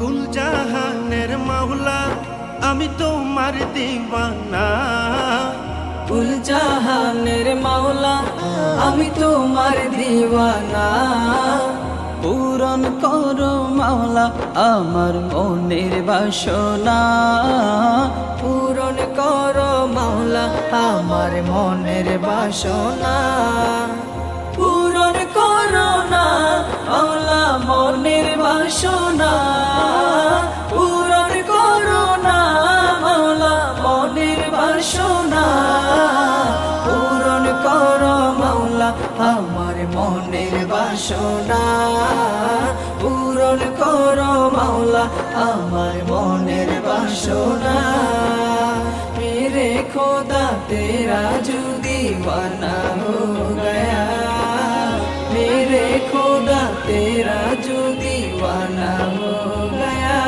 কুল জাহানের মাওলা আমি তোমার দিওয়ানা। কুল জাহানের মাওলা আমি তোমার দিওয়ানা। পূরণ করো মাওলা আমার মনের বাসনা। পূরণ করো মাওলা আমার মনের বাসনা। পূরণ করো না মাওলা মনের বাসনা। পূরণ করো না মাওলা মনের বাসনা। পূরণ করো মাওলা আমার মনের বাসনা। পূরণ করো মাওলা আমার মনের বাসনা। मेरे खुदा तेरा जो दीवाना हो गया। मेरे खुदा तेरा जो दीवाना हो गया।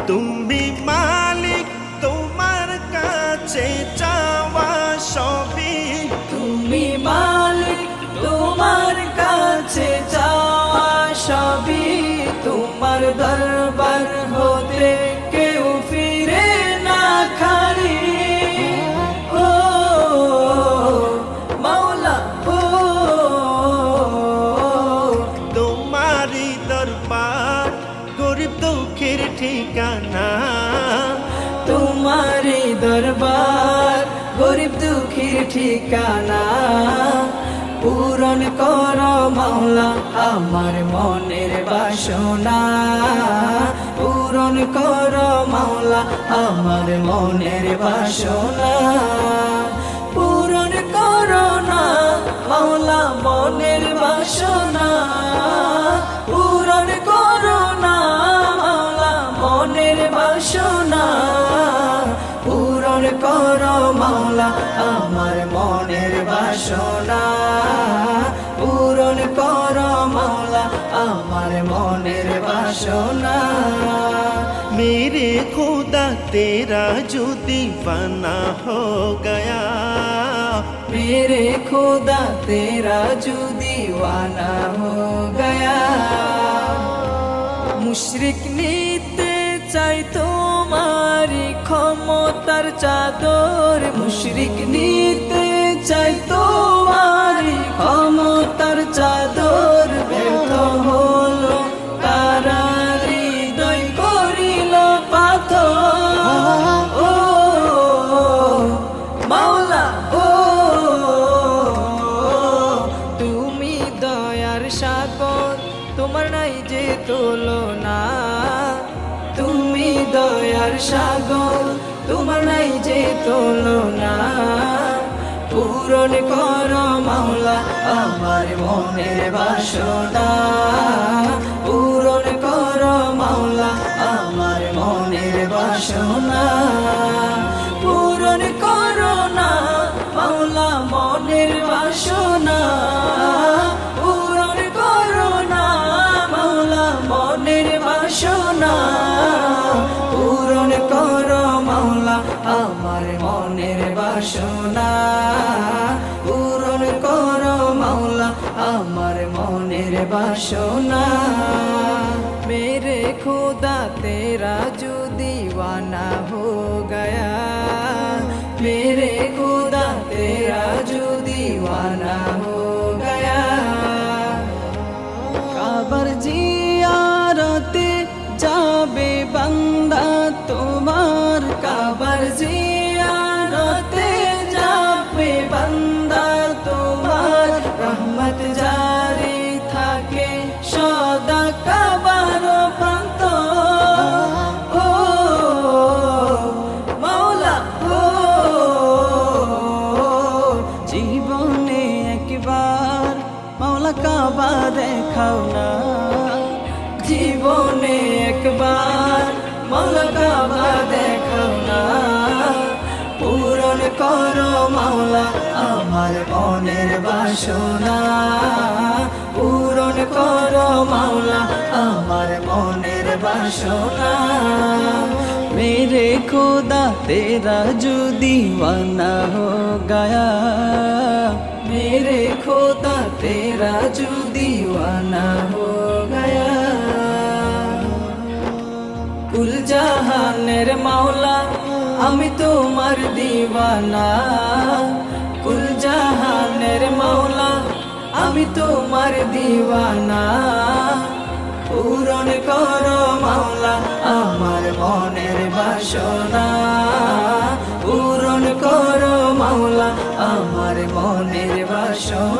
তুমি মালিক তোমার কাছে চাওয়া সবই। তুমি মালিক তোমার কাছে চাওয়া সবই। তোমার দরবার হতে কেউ ফিরে না খালি। ও মাওলা ও তোমারই দরবার গরিব দুঃখের ঠিকানা। তোমারি দরবার গরিব দুঃখীর ঠিকানা। পূরণ করো মাওলা আমার মনের বাসনা। পূরণ করো মাওলা আমার মনের বাসনা। পূরণ করো না মাওলা মনের বাসনা। পূরণ করো না মাওলা মনের বাসনা। পূরণ করো মাওলা আমার মনের বাসনা। পূরণ করো মাওলা আমার মনের বাসনা। मेरे खुदा तेरा जो दीवाना हो गया। मेरे खुदा तेरा जो दीवाना हो गया। মুশরিক নিতে চাই তোমারি ক্ষমতার চাদর। মুশরিক নিতে চাই তোমারি ক্ষমতার চাদর। ব্যর্থ হলো তারা হৃদয় করিল পাথর। ও মাওলা ও তুমি দয়ার সাগর তোমার নাই যে তুলনা। তুমি দয়ার সাগর তোমার নাই যে তুলনা। পূরণ করো মাওলা আমার মনের বাসনা। পূরণ করো মাওলা আমার মনের বাসনা। পূরণ করো না মাওলা মনের বাসনা। পূরণ করো না মাওলা মনের বাসনা। পূরণ করো মাওলা আমার মনের বাসনা। পূরণ করো মাওলা আমার মনের বাসনা। मेरे खुदा तेरा जो दीवाना हो गया। मेरे खुदा तेरा जो दीवाना हो गया। কাবার জিয়ারতে যাবে বান্দা তোমার। কাবার জিয়ারতে যাবে বান্দা তোমার। রহমত জারি থাকে সদা কাবার প্রান্ত। ও মাওলা ও জীবনে একবার মাওলা কাবা দেখাও না। জীবনে একবার মাওলা কাবা দেখাও না। পূরণ করো মাওলা আমার মনের বাসনা। পূরণ করো মাওলা আমার মনের বাসনা। मेरे खुदा तेरा जो दीवाना हो गया। मेरे खुदा तेरा जो दीवाना हो गया। জাহানের মাওলা আমি তোমার দিওয়ানা কুল জাহানের মাওলা আমি তোমার দিওয়ানা পূরণ করো মাওলা আমার মনের বাসনা পূরণ করো মাওলা আমার মনের বাসনা